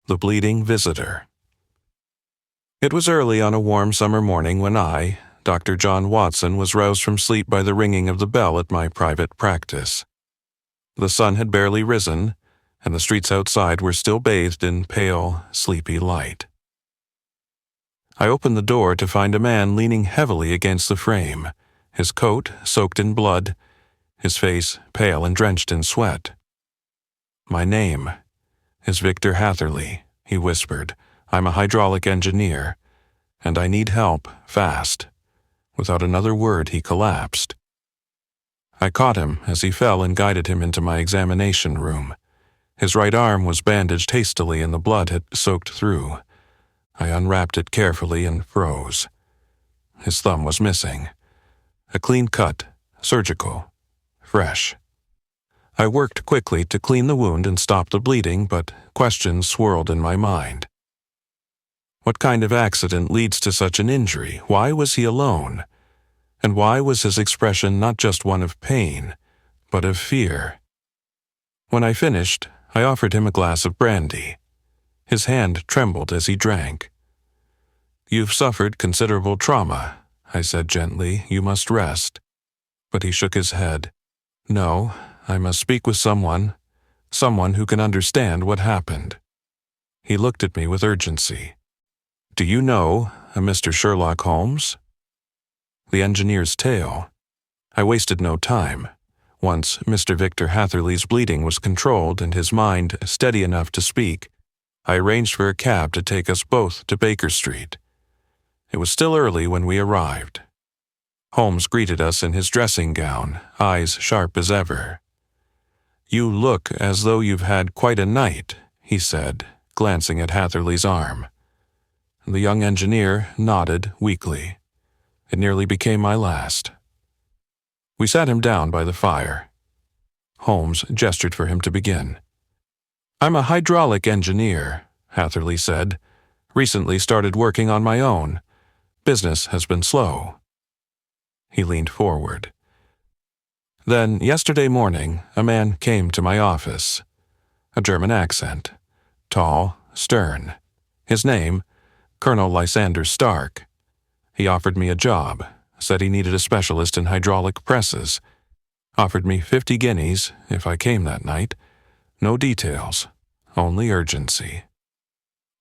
The Bleeding Visitor. It was early on a warm summer morning when I, Dr. John Watson, was roused from sleep by the ringing of the bell at my private practice. The sun had barely risen, and the streets outside were still bathed in pale, sleepy light. I opened the door to find a man leaning heavily against the frame, his coat soaked in blood, his face pale and drenched in sweat. "My name is Victor Hatherley," he whispered. "I'm a hydraulic engineer, and I need help, fast." Without another word, he collapsed. I caught him as he fell and guided him into my examination room. His right arm was bandaged hastily and the blood had soaked through. I unwrapped it carefully and froze. His thumb was missing. A clean cut, surgical, fresh. I worked quickly to clean the wound and stop the bleeding, but questions swirled in my mind. What kind of accident leads to such an injury? Why was he alone? And why was his expression not just one of pain, but of fear? When I finished, I offered him a glass of brandy. His hand trembled as he drank. "You've suffered considerable trauma," I said gently. "You must rest." But he shook his head. "No, I must speak with someone who can understand what happened." He looked at me with urgency. "Do you know a Mr. Sherlock Holmes?" The engineer's tale. I wasted no time. Once Mr. Victor Hatherley's bleeding was controlled and his mind steady enough to speak, I arranged for a cab to take us both to Baker Street. It was still early when we arrived. Holmes greeted us in his dressing gown, eyes sharp as ever. "You look as though you've had quite a night," he said, glancing at Hatherley's arm. The young engineer nodded weakly. It nearly became my last. We sat him down by the fire. Holmes gestured for him to begin. "I'm a hydraulic engineer," Hatherley said. "Recently started working on my own. Business has been slow." He leaned forward. "Then, yesterday morning, a man came to my office. A German accent. Tall, stern. His name, Colonel Lysander Stark. He offered me a job, said he needed a specialist in hydraulic presses. Offered me 50 guineas if I came that night. No details, only urgency."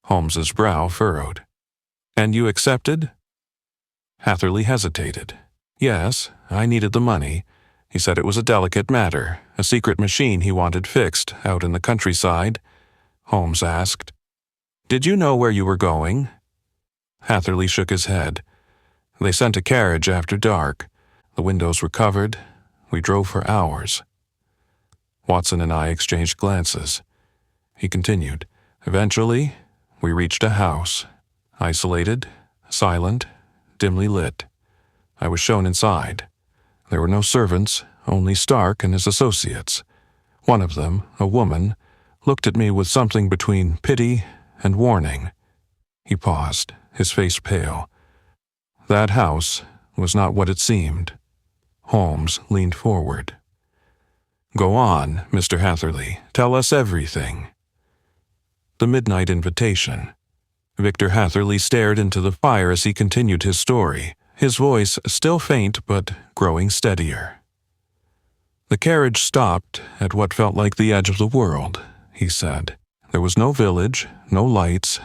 Holmes's brow furrowed. "And you accepted?" Hatherley hesitated. "Yes, I needed the money." He said it was a delicate matter, a secret machine he wanted fixed out in the countryside. Holmes asked, "Did you know where you were going?" Hatherley shook his head. "They sent a carriage after dark. The windows were covered. We drove for hours." Watson and I exchanged glances. He continued, "Eventually, we reached a house. Isolated, silent, dimly lit. I was shown inside. There were no servants, only Stark and his associates. One of them, a woman, looked at me with something between pity and warning." He paused, his face pale. "That house was not what it seemed." Holmes leaned forward. "Go on, Mr. Hatherley. Tell us everything." The midnight invitation. Victor Hatherley stared into the fire as he continued his story, his voice still faint but growing steadier. "The carriage stopped at what felt like the edge of the world," he said. "There was no village, no lights,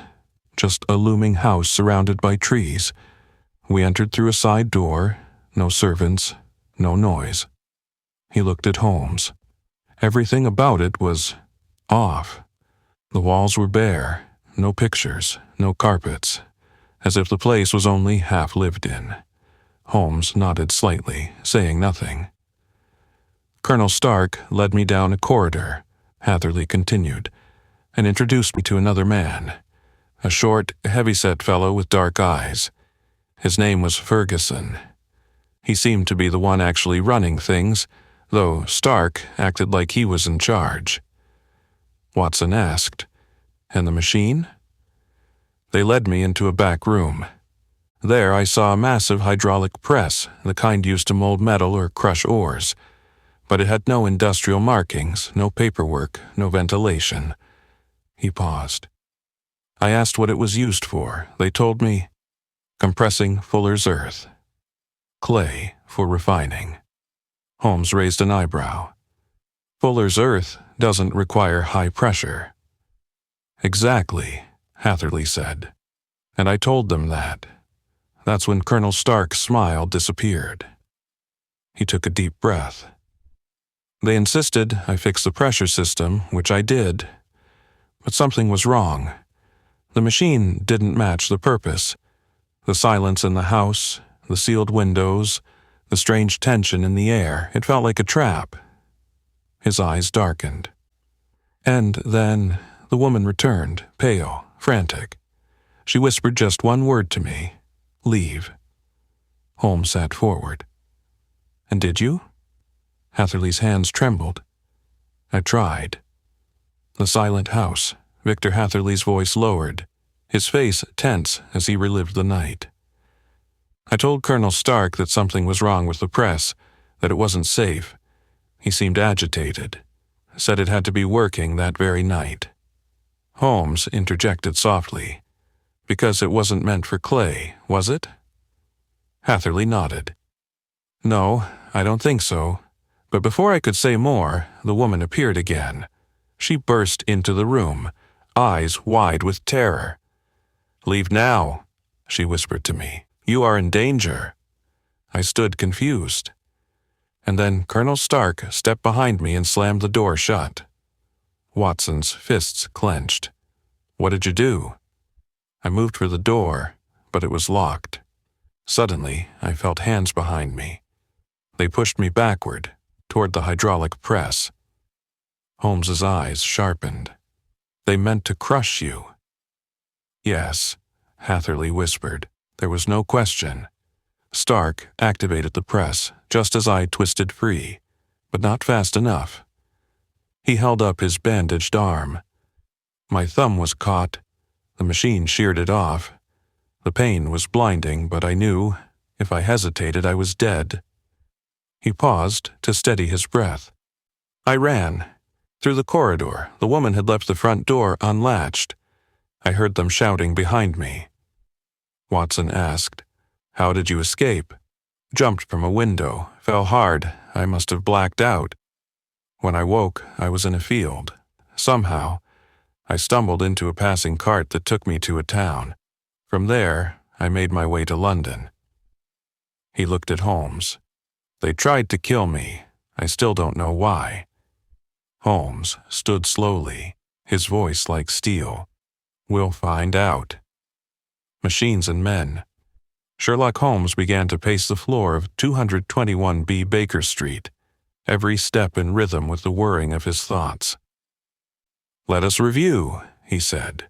just a looming house surrounded by trees. We entered through a side door, no servants, no noise." He looked at Holmes. Everything about it was off. The walls were bare, no pictures, no carpets, as if the place was only half lived in. Holmes nodded slightly, saying nothing. "Colonel Stark led me down a corridor," Hatherley continued, "and introduced me to another man, a short, heavy-set fellow with dark eyes. His name was Ferguson. He seemed to be the one actually running things, though Stark acted like he was in charge." Watson asked, "And the machine?" "They led me into a back room. There I saw a massive hydraulic press, the kind used to mold metal or crush ores. But it had no industrial markings, no paperwork, no ventilation." He paused. I asked what it was used for. They told me, compressing Fuller's earth. Clay for refining. Holmes raised an eyebrow. Fuller's earth doesn't require high pressure. Exactly, Hatherley said. And I told them that. That's when Colonel Stark's smile disappeared. He took a deep breath. They insisted I fix the pressure system, which I did. But something was wrong. The machine didn't match the purpose. The silence in the house, the sealed windows, the strange tension in the air, it felt like a trap. His eyes darkened. And then the woman returned, pale, frantic. She whispered just one word to me, leave. Holmes sat forward. And did you? Hatherley's hands trembled. I tried. The silent house, Victor Hatherley's voice lowered, his face tense as he relived the night. I told Colonel Stark that something was wrong with the press, that it wasn't safe. He seemed agitated, said it had to be working that very night. Holmes interjected softly. Because it wasn't meant for Clay, was it? Hatherley nodded. No, I don't think so. But before I could say more, the woman appeared again. She burst into the room, eyes wide with terror. Leave now, she whispered to me. You are in danger. I stood confused. And then Colonel Stark stepped behind me and slammed the door shut. Watson's fists clenched. What did you do? I moved for the door, but it was locked. Suddenly, I felt hands behind me. They pushed me backward, toward the hydraulic press. Holmes's eyes sharpened. They meant to crush you. Yes, Hatherley whispered. There was no question. Stark activated the press, just as I twisted free, but not fast enough. He held up his bandaged arm. My thumb was caught. The machine sheared it off. The pain was blinding, but I knew, if I hesitated, I was dead. He paused to steady his breath. I ran. Through the corridor, the woman had left the front door unlatched. I heard them shouting behind me. Watson asked, How did you escape? Jumped from a window, fell hard. I must have blacked out. When I woke, I was in a field. Somehow, I stumbled into a passing cart that took me to a town. From there, I made my way to London. He looked at Holmes. They tried to kill me. I still don't know why. Holmes stood slowly, his voice like steel. We'll find out. Machines and men. Sherlock Holmes began to pace the floor of 221B Baker Street, every step in rhythm with the whirring of his thoughts. Let us review, he said.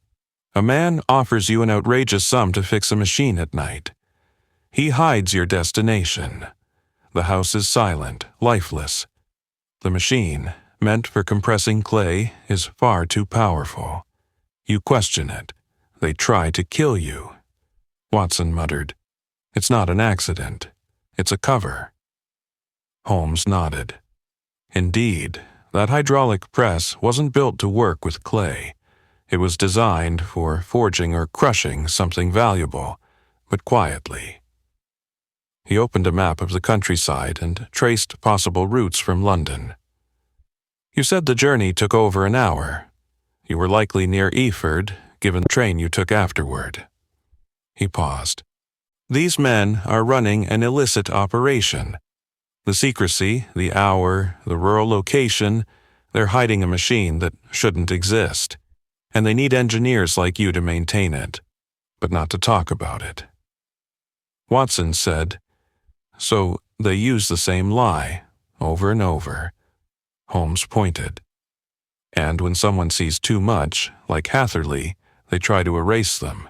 A man offers you an outrageous sum to fix a machine at night. He hides your destination. The house is silent, lifeless. The machine, meant for compressing clay, is far too powerful. You question it. They try to kill you. Watson muttered, It's not an accident. It's a cover. Holmes nodded. Indeed, that hydraulic press wasn't built to work with clay. It was designed for forging or crushing something valuable, but quietly. He opened a map of the countryside and traced possible routes from London. You said the journey took over an hour. You were likely near Eford, given the train you took afterward. He paused. These men are running an illicit operation. The secrecy, the hour, the rural location, they're hiding a machine that shouldn't exist. And they need engineers like you to maintain it, but not to talk about it. Watson said, So they use the same lie, over and over. Holmes pointed. And when someone sees too much, like Hatherley, they try to erase them.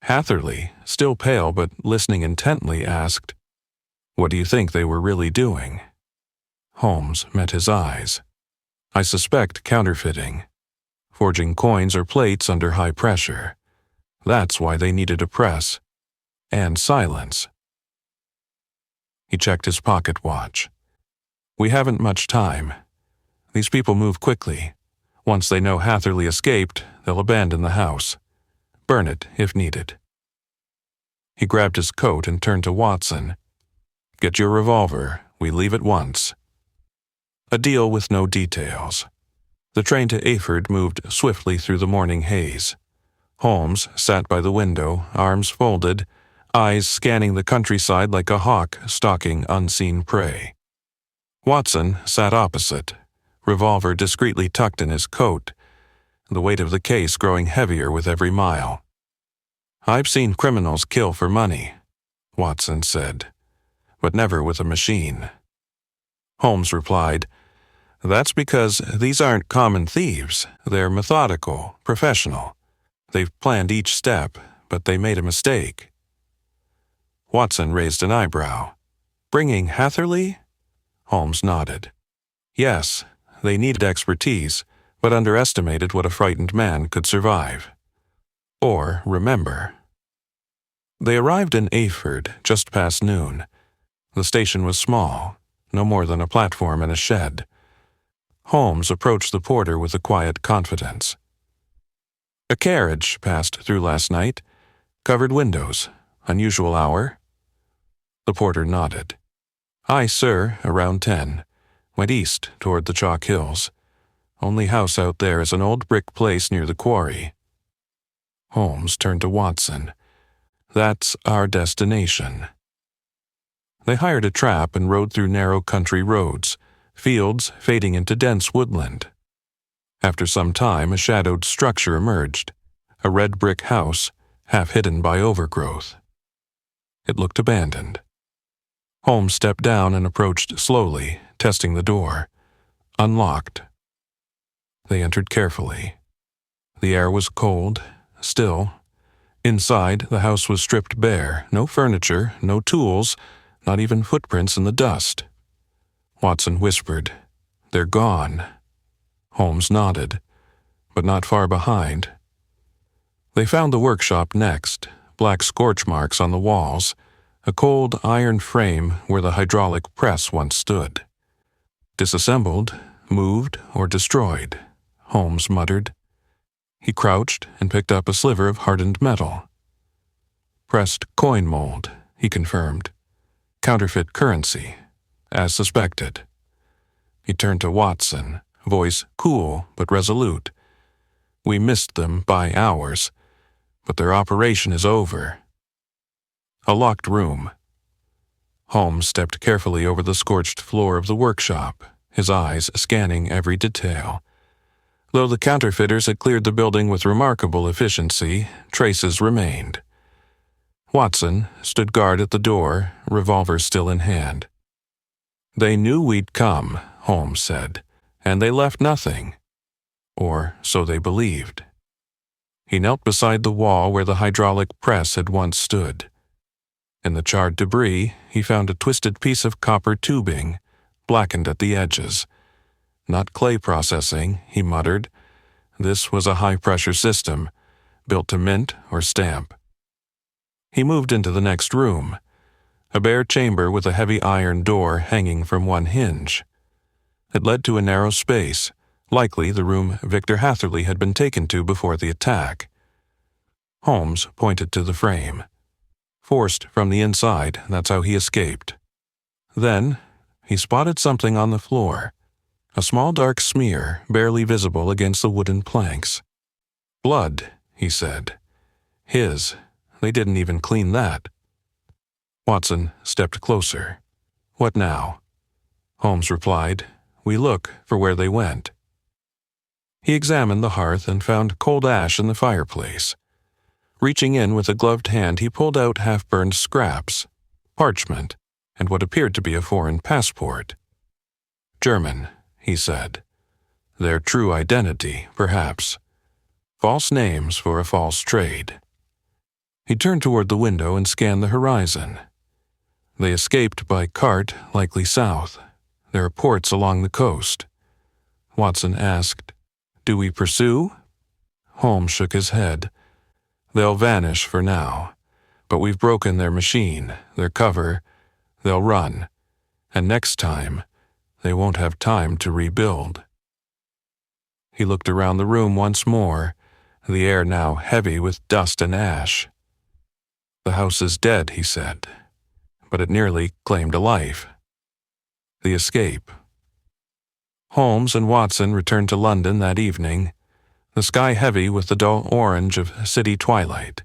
Hatherley, still pale but listening intently, asked, What do you think they were really doing? Holmes met his eyes. I suspect counterfeiting. Forging coins or plates under high pressure. That's why they needed a press. And silence. He checked his pocket watch. We haven't much time. These people move quickly. Once they know Hatherley escaped, they'll abandon the house. burn it if needed. He grabbed his coat and turned to Watson. "Get your revolver. We leave at once." A deal with no details. The train to Ayford moved swiftly through the morning haze. Holmes sat by the window, arms folded, eyes scanning the countryside like a hawk stalking unseen prey. Watson sat opposite, revolver discreetly tucked in his coat, the weight of the case growing heavier with every mile. "I've seen criminals kill for money," Watson said, "but never with a machine." Holmes replied, "That's because these aren't common thieves. They're methodical, professional. They've planned each step, but they made a mistake." Watson raised an eyebrow. "Bringing Hatherley?" Holmes nodded. "Yes, they needed expertise, but underestimated what a frightened man could survive. Or remember." They arrived in Ayford just past noon. The station was small, no more than a platform and a shed. Holmes approached the porter with a quiet confidence. "A carriage passed through last night. Covered windows. Unusual hour?" The porter nodded. "Aye, sir, around 10. Went east toward the chalk hills. Only house out there is an old brick place near the quarry." Holmes turned to Watson. "That's our destination." They hired a trap and rode through narrow country roads, fields fading into dense woodland. After some time, a shadowed structure emerged, a red brick house, half hidden by overgrowth. It looked abandoned. Holmes stepped down and approached slowly, testing the door. Unlocked. They entered carefully. The air was cold, still. Inside, the house was stripped bare, no furniture, no tools, not even footprints in the dust. Watson whispered, "They're gone." Holmes nodded, but not far behind. They found the workshop next, black scorch marks on the walls, a cold iron frame where the hydraulic press once stood. "Disassembled, moved, or destroyed," Holmes muttered. He crouched and picked up a sliver of hardened metal. "Pressed coin mold," he confirmed. "Counterfeit currency, as suspected." He turned to Watson, voice cool but resolute. "We missed them by hours, but their operation is over." A locked room. Holmes stepped carefully over the scorched floor of the workshop, his eyes scanning every detail. Though the counterfeiters had cleared the building with remarkable efficiency, traces remained. Watson stood guard at the door, revolver still in hand. "They knew we'd come," Holmes said, "and they left nothing. Or so they believed." He knelt beside the wall where the hydraulic press had once stood. In the charred debris, he found a twisted piece of copper tubing, blackened at the edges. "Not clay processing," he muttered. "This was a high-pressure system, built to mint or stamp." He moved into the next room, a bare chamber with a heavy iron door hanging from one hinge. It led to a narrow space, likely the room Victor Hatherley had been taken to before the attack. Holmes pointed to the frame. "Forced from the inside, that's how he escaped." Then, he spotted something on the floor, a small dark smear barely visible against the wooden planks. "Blood," he said. "His. They didn't even clean that." Watson stepped closer. "What now?" Holmes replied, "We look for where they went." He examined the hearth and found cold ash in the fireplace. Reaching in with a gloved hand, he pulled out half-burned scraps, parchment, and what appeared to be a foreign passport. "German," he said. "Their true identity, perhaps. False names for a false trade." He turned toward the window and scanned the horizon. They escaped by cart, likely south. There are ports along the coast. Watson asked, "Do we pursue?" Holmes shook his head. "They'll vanish for now. But we've broken their machine, their cover. They'll run. And next time, they won't have time to rebuild." He looked around the room once more, the air now heavy with dust and ash. "The house is dead," he said, "but it nearly claimed a life." The escape. Holmes and Watson returned to London that evening, the sky heavy with the dull orange of city twilight.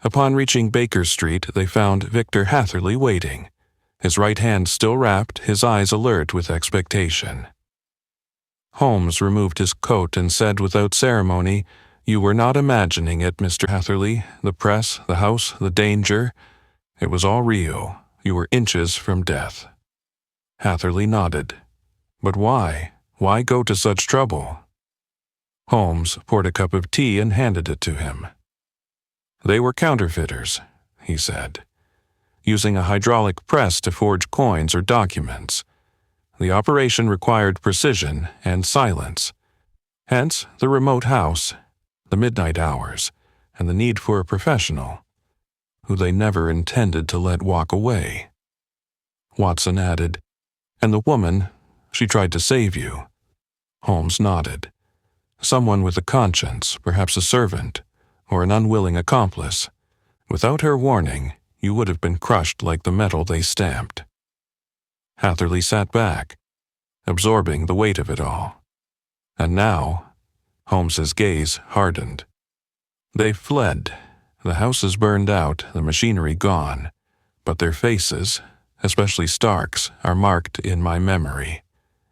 Upon reaching Baker Street, they found Victor Hatherley waiting, his right hand still wrapped, his eyes alert with expectation. Holmes removed his coat and said without ceremony, "You were not imagining it, Mr. Hatherley. The press, the house, the danger. It was all real. You were inches from death." Hatherley nodded. "But why? Why go to such trouble?" Holmes poured a cup of tea and handed it to him. "They were counterfeiters," he said, using a hydraulic press to forge coins or documents. The operation required precision and silence. Hence the remote house, the midnight hours, and the need for a professional, who they never intended to let walk away. Watson added, "And the woman, she tried to save you." Holmes nodded. "Someone with a conscience, perhaps a servant, or an unwilling accomplice. Without her warning, you would have been crushed like the metal they stamped." Hatherley sat back, absorbing the weight of it all. "And now," Holmes's gaze hardened. "They fled. The house is burned out, the machinery gone, but their faces, especially Stark's, are marked in my memory.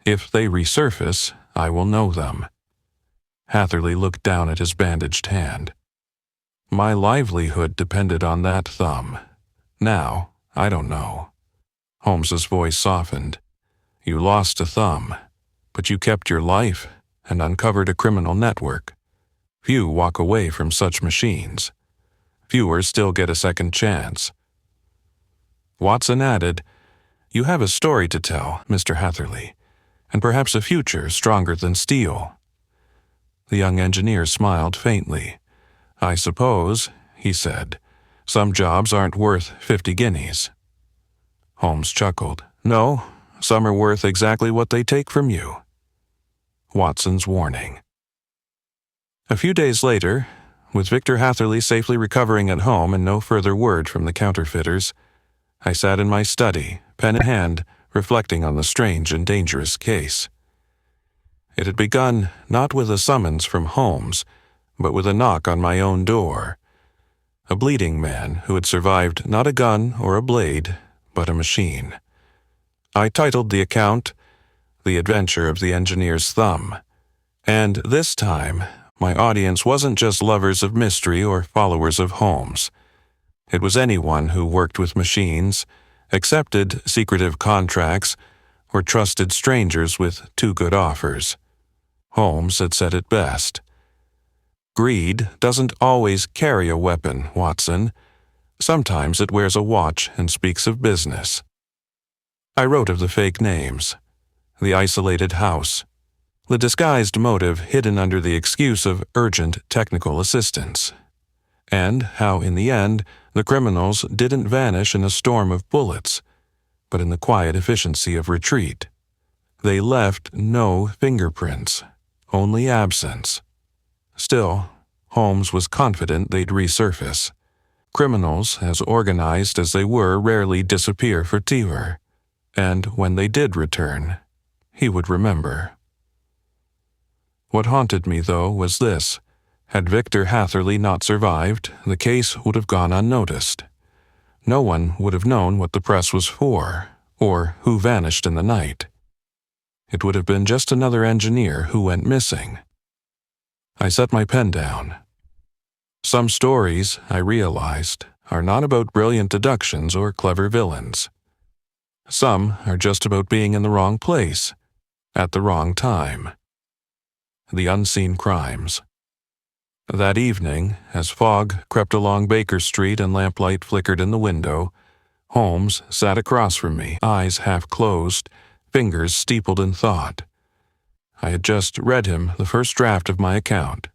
If they resurface, I will know them." Hatherley looked down at his bandaged hand. "My livelihood depended on that thumb. Now, I don't know." Holmes's voice softened. "You lost a thumb, but you kept your life and uncovered a criminal network. Few walk away from such machines. Fewer still get a second chance." Watson added, "You have a story to tell, Mr. Hatherley, and perhaps a future stronger than steel." The young engineer smiled faintly. "I suppose," he said, "some jobs aren't worth 50 guineas. Holmes chuckled. "No, some are worth exactly what they take from you." Watson's warning. A few days later, with Victor Hatherley safely recovering at home and no further word from the counterfeiters, I sat in my study, pen in hand, reflecting on the strange and dangerous case. It had begun not with a summons from Holmes, but with a knock on my own door. A bleeding man who had survived not a gun or a blade, but a machine. I titled the account, "The Adventure of the Engineer's Thumb," and this time my audience wasn't just lovers of mystery or followers of Holmes. It was anyone who worked with machines, accepted secretive contracts, or trusted strangers with too good offers. Holmes had said it best. "Greed doesn't always carry a weapon, Watson. Sometimes it wears a watch and speaks of business." I wrote of the fake names, the isolated house, the disguised motive hidden under the excuse of urgent technical assistance, and how in the end the criminals didn't vanish in a storm of bullets, but in the quiet efficiency of retreat. They left no fingerprints, only absence. Still, Holmes was confident they'd resurface. Criminals, as organized as they were, rarely disappear for terror, and when they did return, he would remember. What haunted me, though, was this. Had Victor Hatherley not survived, the case would have gone unnoticed. No one would have known what the press was for, or who vanished in the night. It would have been just another engineer who went missing. I set my pen down. Some stories, I realized, are not about brilliant deductions or clever villains. Some are just about being in the wrong place, at the wrong time. The unseen crimes. That evening, as fog crept along Baker Street and lamplight flickered in the window, Holmes sat across from me, eyes half closed, fingers steepled in thought. I had just read him the first draft of my account.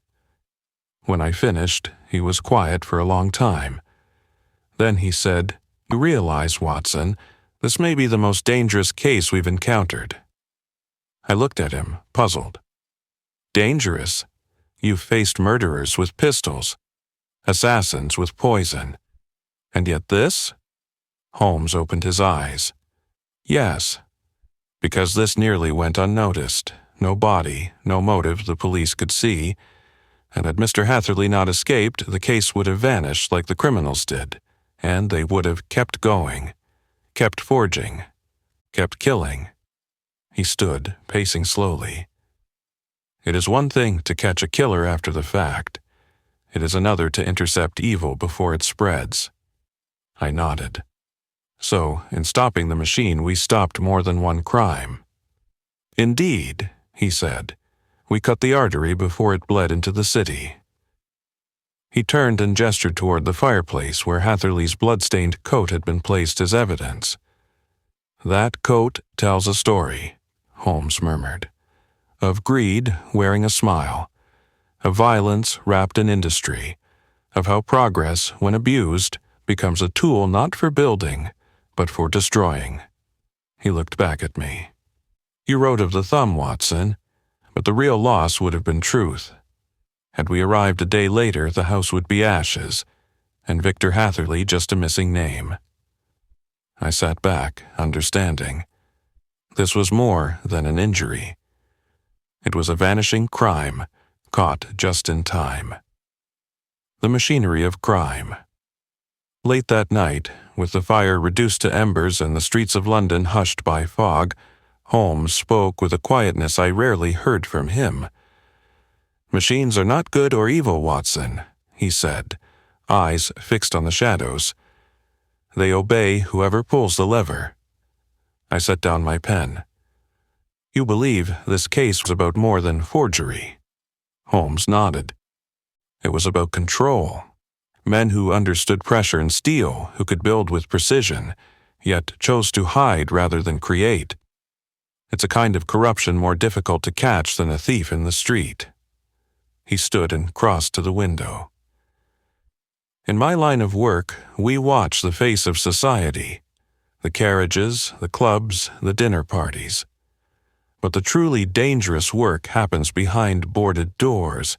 When I finished, he was quiet for a long time. Then he said, "You realize, Watson, this may be the most dangerous case we've encountered." I looked at him, puzzled. "Dangerous? You've faced murderers with pistols, assassins with poison. And yet this? Holmes opened his eyes. Yes, because this nearly went unnoticed. No body, no motive the police could see, and had Mr. Hatherley not escaped, the case would have vanished like the criminals did, and they would have kept going, kept forging, kept killing. He stood, pacing slowly. It is one thing to catch a killer after the fact. It is another to intercept evil before it spreads. I nodded. So, in stopping the machine, we stopped more than one crime. Indeed, he said. We cut the artery before it bled into the city. He turned and gestured toward the fireplace where Hatherley's blood-stained coat had been placed as evidence. That coat tells a story, Holmes murmured, of greed wearing a smile, of violence wrapped in industry, of how progress, when abused, becomes a tool not for building, but for destroying. He looked back at me. You wrote of the thumb, Watson, but the real loss would have been truth. Had we arrived a day later, the house would be ashes, and Victor Hatherley just a missing name. I sat back, understanding. This was more than an injury. It was a vanishing crime, caught just in time. The machinery of crime. Late that night, with the fire reduced to embers and the streets of London hushed by fog, Holmes spoke with a quietness I rarely heard from him. Machines are not good or evil, Watson, he said, eyes fixed on the shadows. They obey whoever pulls the lever. I set down my pen. You believe this case was about more than forgery? Holmes nodded. It was about control. Men who understood pressure and steel, who could build with precision, yet chose to hide rather than create. It's a kind of corruption more difficult to catch than a thief in the street. He stood and crossed to the window. In my line of work, we watch the face of society, the carriages, the clubs, the dinner parties. But the truly dangerous work happens behind boarded doors,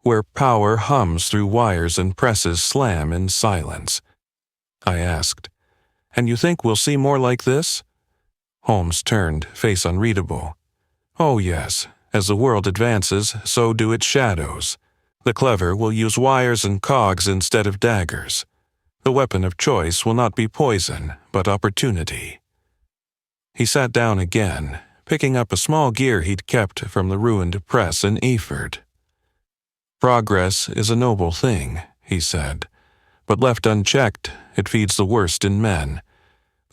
where power hums through wires and presses slam in silence. I asked, and you think we'll see more like this? Holmes turned, face unreadable. Oh yes, as the world advances, so do its shadows. The clever will use wires and cogs instead of daggers. The weapon of choice will not be poison, but opportunity. He sat down again, picking up a small gear he'd kept from the ruined press in Eford. Progress is a noble thing, he said, but left unchecked, it feeds the worst in men.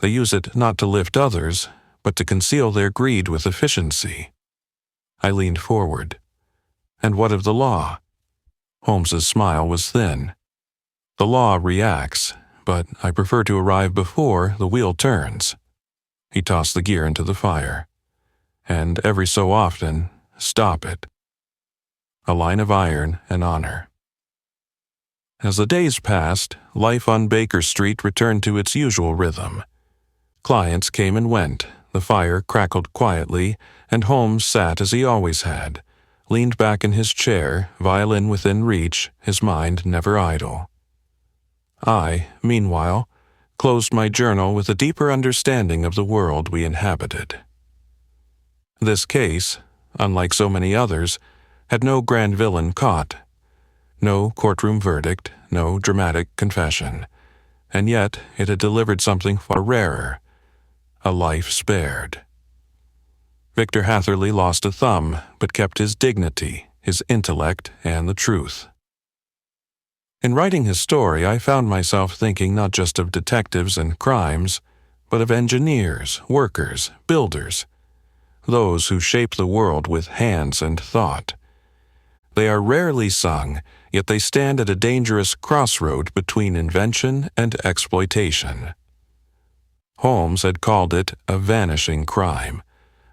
They use it not to lift others, but to conceal their greed with efficiency. I leaned forward. And what of the law? Holmes's smile was thin. The law reacts, but I prefer to arrive before the wheel turns. He tossed the gear into the fire. And every so often, stop it. A line of iron and honor. As the days passed, life on Baker Street returned to its usual rhythm. Clients came and went, the fire crackled quietly, and Holmes sat as he always had, leaned back in his chair, violin within reach, his mind never idle. I, meanwhile, closed my journal with a deeper understanding of the world we inhabited. This case, unlike so many others, had no grand villain caught, no courtroom verdict, no dramatic confession, and yet it had delivered something far rarer, a life spared. Victor Hatherley lost a thumb, but kept his dignity, his intellect, and the truth. In writing his story, I found myself thinking not just of detectives and crimes, but of engineers, workers, builders, those who shape the world with hands and thought. They are rarely sung, yet they stand at a dangerous crossroad between invention and exploitation. Holmes had called it a vanishing crime,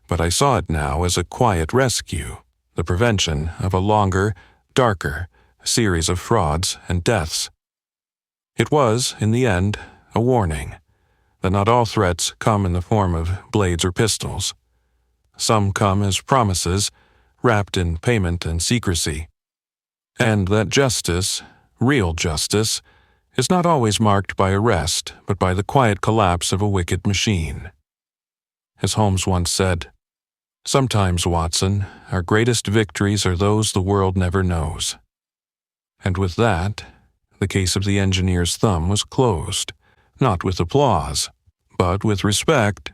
but I saw it now as a quiet rescue, the prevention of a longer, darker series of frauds and deaths. It was, in the end, a warning that not all threats come in the form of blades or pistols. Some come as promises, wrapped in payment and secrecy. and that justice, real justice, is not always marked by arrest, but by the quiet collapse of a wicked machine. As Holmes once said, "Sometimes, Watson, our greatest victories are those the world never knows." And with that, the case of the engineer's thumb was closed, not with applause, but with respect